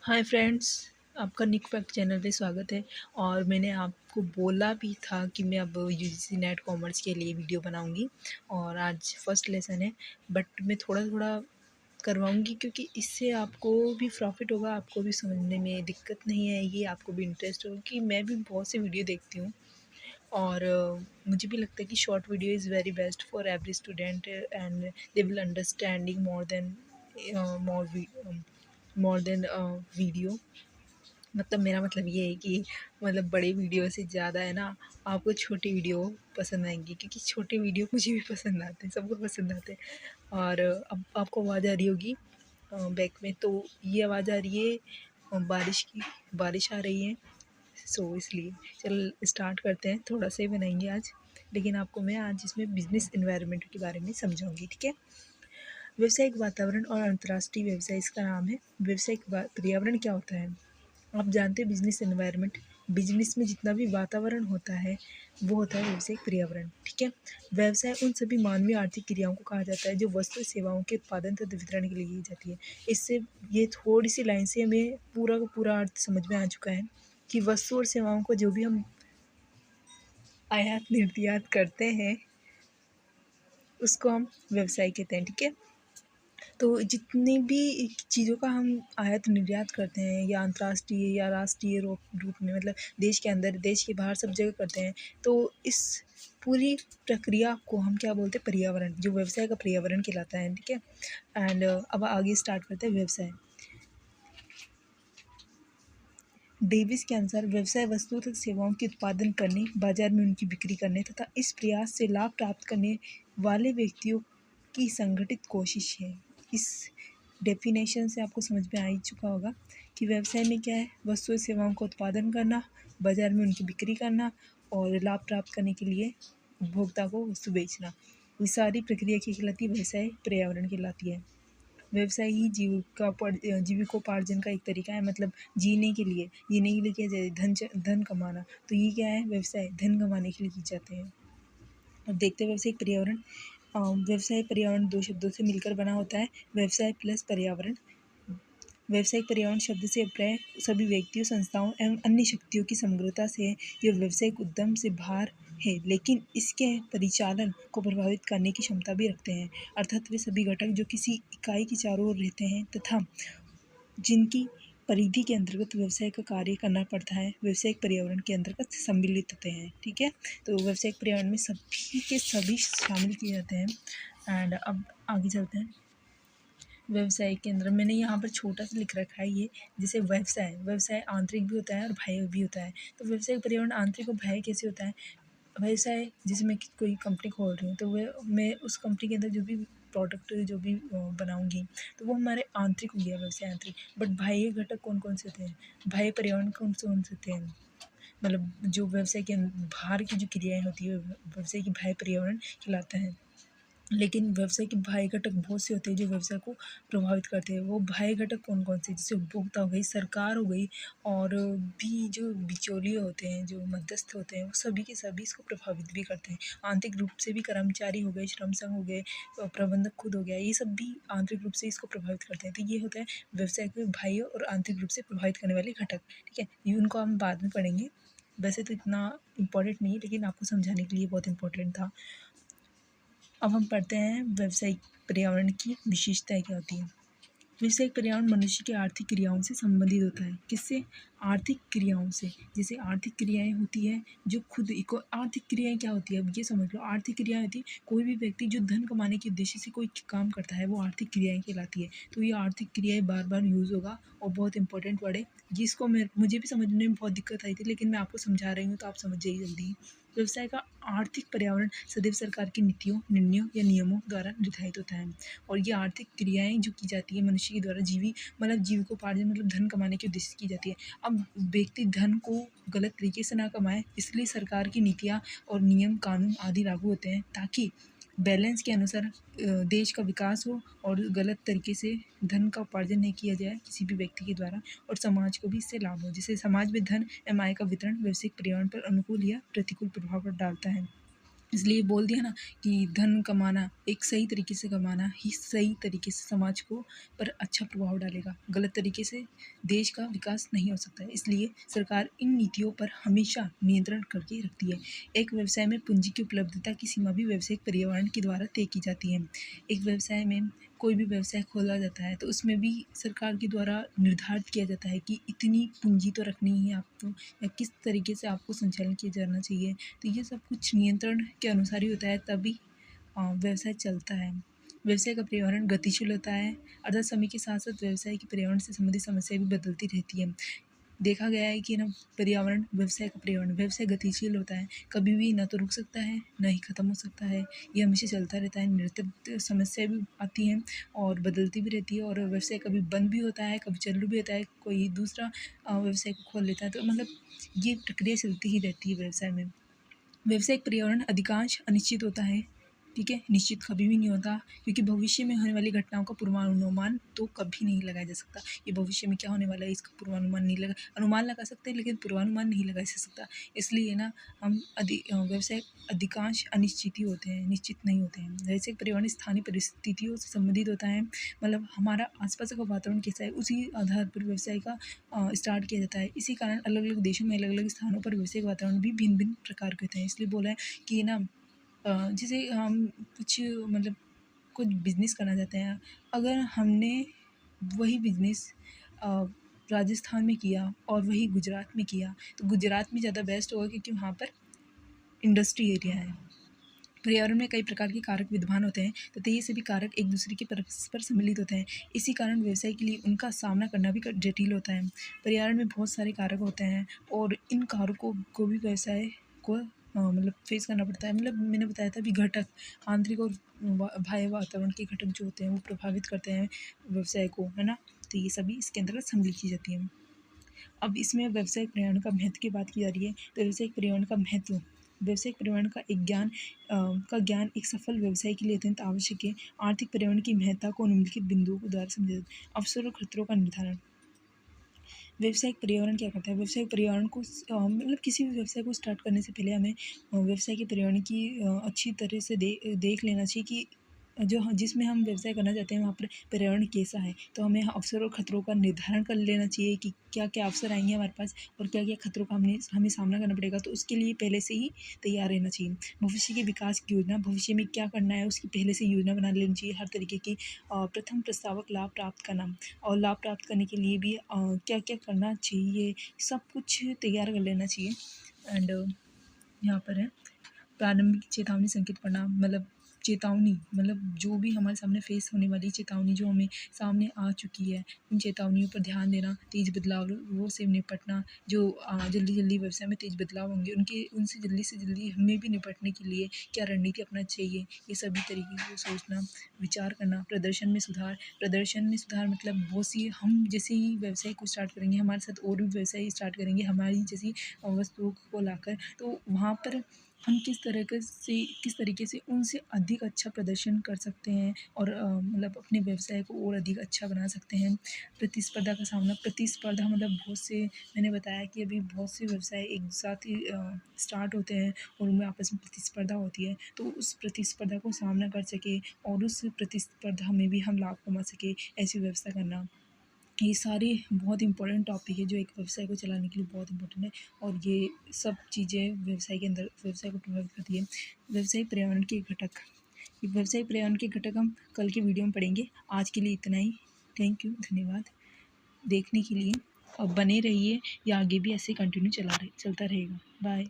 Hi friends, आपका निक fact channel पे स्वागत है। और मैंने आपको बोला भी था कि मैं अब यूजीसी नेट कॉमर्स के लिए वीडियो बनाऊंगी और आज फर्स्ट लेसन है। बट मैं थोड़ा थोड़ा करवाऊंगी क्योंकि इससे आपको भी प्रॉफिट होगा, आपको भी समझने में दिक्कत नहीं आएगी, आपको भी इंटरेस्ट होगा कि मैं भी बहुत से वीडियो देखती हूँ। और मुझे भी लगता है कि short video is very best for every student and they will understanding more more than video. मतलब मेरा मतलब ये है कि मतलब बड़े वीडियो से ज़्यादा है ना, आपको छोटी वीडियो पसंद आएंगी क्योंकि छोटे वीडियो मुझे भी पसंद आते हैं, सबको पसंद आते हैं। और अब आपको आवाज़ आ रही होगी बैक में, तो ये आवाज़ आ रही है बारिश की। बारिश आ रही है, सो इसलिए चल स्टार्ट करते हैं। थोड़ा सा ही बनाएंगे आज, लेकिन आपको मैं आज इसमें बिजनेस इन्वायरमेंट के बारे में समझाऊंगी, ठीक है। व्यावसायिक वातावरण और अंतर्राष्ट्रीय व्यवसाय इसका नाम है। व्यावसायिक पर्यावरण क्या होता है? आप जानते हैं बिजनेस एनवायरनमेंट, बिजनेस में जितना भी वातावरण होता है वो होता है व्यावसायिक पर्यावरण, ठीक है। व्यवसाय उन सभी मानवीय आर्थिक क्रियाओं को कहा जाता है जो वस्तु सेवाओं के उत्पादन तथा वितरण के लिए की जाती है। इससे ये थोड़ी सी लाइन से हमें पूरा का पूरा अर्थ समझ में आ चुका है कि वस्तु और सेवाओं को जो भी हम आयात निर्यात करते हैं उसको हम व्यवसाय कहते हैं, ठीक है। तो जितनी भी चीज़ों का हम आयात निर्यात करते हैं या अंतर्राष्ट्रीय या राष्ट्रीय रूप में, मतलब देश के अंदर देश के बाहर सब जगह करते हैं, तो इस पूरी प्रक्रिया को हम क्या बोलते हैं? पर्यावरण, जो व्यवसाय का पर्यावरण कहलाता है, ठीक है। एंड अब आगे स्टार्ट करते हैं व्यवसाय। डेविस के अनुसार व्यवसाय वस्तुओं तथा सेवाओं के उत्पादन करने, बाजार में उनकी बिक्री करने तथा इस प्रयास से लाभ प्राप्त करने वाले व्यक्तियों की संगठित कोशिश है। इस डेफिनेशन से आपको समझ में आ ही चुका होगा कि व्यवसाय में क्या है? वस्तु सेवाओं का उत्पादन करना, बाजार में उनकी बिक्री करना और लाभ प्राप्त करने के लिए उपभोक्ता को वस्तु बेचना। ये सारी प्रक्रिया की कहलाती है व्यवसाय पर्यावरण कहलाती है। व्यवसाय ही जीविकोपार्जन का एक तरीका है। मतलब जीने के लिए किया जाए, धन कमाना, तो ये क्या है? व्यवसाय धन कमाने के लिए किए जाते हैं। अब देखते हैं व्यवसायिक पर्यावरण। व्यवसाय पर्यावरण दो शब्दों से मिलकर बना होता है, व्यवसाय प्लस पर्यावरण। व्यावसायिक पर्यावरण शब्द से अभिप्राय सभी व्यक्तियों, संस्थाओं एवं अन्य शक्तियों की समग्रता से है जो व्यावसायिक उद्यम से बाहर है लेकिन इसके परिचालन को प्रभावित करने की क्षमता भी रखते हैं। अर्थात वे सभी घटक जो किसी इकाई के चारों ओर रहते हैं तथा जिनकी परिधि के अंतर्गत व्यवसाय का कार्य करना पड़ता है, व्यावसायिक पर्यावरण के अंतर्गत सम्मिलित होते हैं, ठीक है। तो व्यावसायिक पर्यावरण में सभी के सभी शामिल किए जाते हैं। एंड अब आगे चलते हैं। व्यवसाय के अंदर मैंने यहाँ पर छोटा सा लिख रखा है ये, जैसे व्यवसाय व्यवसाय आंतरिक भी होता है और बाह्य भी होता है। तो व्यवसायिक पर्यावरण आंतरिक और बाह्य कैसे होता है? व्यवसाय जैसे मैं कोई कंपनी खोल रही हूँ, तो वह मैं उस कंपनी के अंदर जो भी प्रोडक्ट जो भी बनाऊंगी, तो वो हमारे आंतरिक हो गया व्यवसाय आंतरिक। बट बाह्य घटक कौन कौन से होते हैं? बाह्य पर्यावरण कौन से होते हैं? मतलब जो व्यवसाय के बाहर की जो क्रियाएं होती है व्यवसाय की बाह्य पर्यावरण कहलाता है। लेकिन व्यवसाय के बाह्य घटक बहुत से होते हैं जो व्यवसाय को प्रभावित करते हैं। वो बाह्य घटक कौन कौन से? जैसे उपभोक्ता हो गई, सरकार हो गई, और भी जो बिचौलिए होते हैं, जो मध्यस्थ होते हैं, वो सभी के सभी इसको प्रभावित भी करते हैं। आंतरिक रूप से भी कर्मचारी हो गए, श्रम संघ हो गए, प्रबंधक खुद हो गया, ये सब भी आंतरिक रूप से इसको प्रभावित करते हैं। तो ये होता है व्यवसाय के बाह्य और आंतरिक रूप से प्रभावित करने वाले घटक, ठीक है। ये उनको हम बाद में पढ़ेंगे। वैसे तो इतना इम्पोर्टेंट नहीं है, लेकिन आपको समझाने के लिए बहुत इम्पोर्टेंट था। अब हम पढ़ते हैं व्यावसायिक पर्यावरण की विशेषताएं क्या होती है। व्यावसायिक पर्यावरण मनुष्य की आर्थिक क्रियाओं से संबंधित होता है। किससे? आर्थिक क्रियाओं से। जैसे आर्थिक क्रियाएं होती है जो खुद को, आर्थिक क्रियाएं क्या होती है? अब ये समझ लो, आर्थिक क्रियाएं होती है कोई भी व्यक्ति जो धन कमाने के उद्देश्य से कोई काम करता है, वो आर्थिक क्रियाएं कहलाती है। तो ये आर्थिक क्रियाएं बार बार यूज होगा और बहुत इंपॉर्टेंट वर्ड है जिसको मुझे भी समझने में बहुत दिक्कत आई थी, लेकिन मैं आपको समझा रही हूँ तो आप समझ जाइए जल्दी। व्यवसाय का आर्थिक पर्यावरण सदैव सरकार की नीतियों, निर्णयों या नियमों द्वारा निर्धारित होता है। और ये आर्थिक क्रियाएं जो की जाती है मनुष्य के द्वारा मतलब जीविकोपार्जन, मतलब धन कमाने के उद्देश्य से की जाती है। अब व्यक्ति धन को गलत तरीके से ना कमाए, इसलिए सरकार की नीतियाँ और नियम कानून आदि लागू होते हैं ताकि बैलेंस के अनुसार देश का विकास हो और गलत तरीके से धन का उपार्जन नहीं किया जाए किसी भी व्यक्ति के द्वारा, और समाज को भी इससे लाभ हो। जैसे समाज में धन एवं आय का वितरण व्यावसायिक पर्यावरण पर अनुकूल या प्रतिकूल प्रभाव डालता है। इसलिए बोल दिया ना कि धन कमाना एक सही तरीके से कमाना ही सही तरीके से समाज को पर अच्छा प्रभाव डालेगा। गलत तरीके से देश का विकास नहीं हो सकता है। इसलिए सरकार इन नीतियों पर हमेशा नियंत्रण करके रखती है। एक व्यवसाय में पूंजी की उपलब्धता की सीमा भी व्यावसायिक पर्यावरण के द्वारा तय की जाती है। एक व्यवसाय में कोई भी व्यवसाय खोला जाता है तो उसमें भी सरकार के द्वारा निर्धारित किया जाता है कि इतनी पूंजी तो रखनी ही है आपको, या किस तरीके से आपको संचालन किया जाना चाहिए। तो ये सब कुछ नियंत्रण के अनुसार ही होता है, तभी व्यवसाय चलता है। व्यवसाय का पर्यावरण गतिशील होता है, अर्थात समय के साथ साथ व्यवसाय की पर्यावरण से संबंधित समस्याएं भी बदलती रहती है। देखा गया है कि ना पर्यावरण व्यवसाय का पर्यावरण व्यवसाय गतिशील होता है, कभी भी ना तो रुक सकता है ना ही ख़त्म हो सकता है। ये हमेशा चलता रहता है, निरंतर समस्याएं भी आती हैं और बदलती भी रहती है, और व्यवसाय कभी बंद भी होता है, कभी चालू भी होता है, कोई दूसरा व्यवसाय को खोल लेता है। तो मतलब ये प्रक्रिया चलती ही रहती है व्यवसाय में। व्यावसायिक पर्यावरण अधिकांश अनिश्चित होता है, ठीक है, निश्चित कभी भी नहीं होता, क्योंकि भविष्य में होने वाली घटनाओं का पूर्वानुमान तो कभी नहीं लगाया जा सकता। ये भविष्य में क्या होने वाला है इसका पूर्वानुमान नहीं लगा, अनुमान लगा सकते हैं लेकिन पूर्वानुमान नहीं लगा जा सकता। इसलिए ना हम व्यवसाय अधिकांश अनिश्चित ही होते हैं, निश्चित नहीं होते हैं। व्यावसायिक पर्यावरण स्थानीय परिस्थितियों से संबंधित होता है, मतलब हमारा आसपास का वातावरण कैसा है उसी आधार पर व्यवसाय का स्टार्ट किया जाता है। इसी कारण अलग अलग देशों में अलग अलग स्थानों पर व्यवसायिक वातावरण भी भिन्न भिन्न प्रकार के होते हैं। इसलिए बोला है कि ना जैसे हम कुछ मतलब कुछ बिजनेस करना चाहते हैं, अगर हमने वही बिजनेस राजस्थान में किया और वही गुजरात में किया तो गुजरात में ज़्यादा बेस्ट होगा, क्योंकि वहाँ पर इंडस्ट्री एरिया है। पर्यावरण में कई प्रकार के कारक विद्यमान होते हैं तथा ये सभी कारक एक दूसरे के परस्पर सम्मिलित होते हैं। इसी कारण व्यवसाय के लिए उनका सामना करना भी जटिल होता है। पर्यावरण में बहुत सारे कारक होते हैं और इन कारकों को भी व्यवसाय को मतलब फेस करना पड़ता है। मतलब मैंने बताया था अभी घटक, आंतरिक और बाह्य वातावरण के घटक जो होते हैं वो प्रभावित करते हैं व्यवसाय को, है ना। तो ये सभी इसके अंतर्गत सम्मिलित की जाती हैं। अब इसमें व्यावसायिक पर्यावरण का महत्व की बात की जा रही है, तो व्यावसायिक पर्यावरण का महत्व, व्यावसायिक पर्यावरण का एक ज्ञान एक सफल व्यवसाय के लिए अत्यंत आवश्यक है। आर्थिक पर्यावरण की महत्ता को निम्नलिखित बिंदुओं के द्वारा समझा जाता है। अवसर और खतरों का निर्धारण। व्यावसायिक पर्यावरण क्या करता है? व्यावसायिक पर्यावरण को मतलब किसी भी व्यवसाय को स्टार्ट करने से पहले हमें व्यवसाय के पर्यावरण की अच्छी तरह से देख लेना चाहिए कि जिसमें हम व्यवसाय करना चाहते हैं वहाँ पर पर्यावरण कैसा है। तो हमें अवसर और खतरों का निर्धारण कर लेना चाहिए कि क्या क्या अवसर आएंगे हमारे पास और क्या क्या खतरों का हमें सामना करना पड़ेगा। तो उसके लिए पहले से ही तैयार रहना चाहिए। भविष्य के विकास की योजना, भविष्य में क्या करना है उसकी पहले से योजना बना लेनी चाहिए हर तरीके की। प्रथम प्रस्तावक लाभ प्राप्त करना, और लाभ प्राप्त करने के लिए भी क्या क्या करना चाहिए, सब कुछ तैयार कर लेना चाहिए। एंड यहाँ पर है प्रारंभिक चेतावनी संकेत पढ़ना, मतलब चेतावनी, मतलब जो भी हमारे सामने फेस होने वाली चेतावनी जो हमें सामने आ चुकी है उन चेतावनियों पर ध्यान देना, तेज बदलावों से निपटना। जो जल्दी जल्दी व्यवसाय में तेज बदलाव होंगे उनसे जल्दी से जल्दी हमें भी निपटने के लिए क्या रणनीति अपनानी चाहिए, ये सभी तरीके को सोचना, विचार करना। प्रदर्शन में सुधार मतलब बहुत सी, हम जैसे ही व्यवसाय को स्टार्ट करेंगे हमारे साथ और भी व्यवसाय स्टार्ट करेंगे हमारी जैसी वस्तुओं को लाकर, तो वहाँ पर हम किस तरीके से उनसे अधिक अच्छा प्रदर्शन कर सकते हैं और मतलब अपने व्यवसाय को और अधिक अच्छा बना सकते हैं। प्रतिस्पर्धा का सामना, प्रतिस्पर्धा मतलब बहुत से, मैंने बताया कि अभी बहुत से व्यवसाय एक साथ ही स्टार्ट होते हैं और उनमें आपस में प्रतिस्पर्धा होती है, तो उस प्रतिस्पर्धा को सामना कर सके और उस प्रतिस्पर्धा में भी हम लाभ कमा सके, ऐसी व्यवस्था करना। ये सारे बहुत इंपॉर्टेंट टॉपिक है जो एक व्यवसाय को चलाने के लिए बहुत इंपॉर्टेंट है, और ये सब चीज़ें व्यवसाय के अंदर व्यवसाय को प्रभावित करती है। व्यवसायिक पर्यावरण के घटक, ये व्यवसायिक पर्यावरण के घटक हम कल के वीडियो में पढ़ेंगे। आज के लिए इतना ही। थैंक यू, धन्यवाद देखने के लिए, और बने रहिए, या आगे भी ऐसे कंटिन्यू चलता रहेगा। बाय।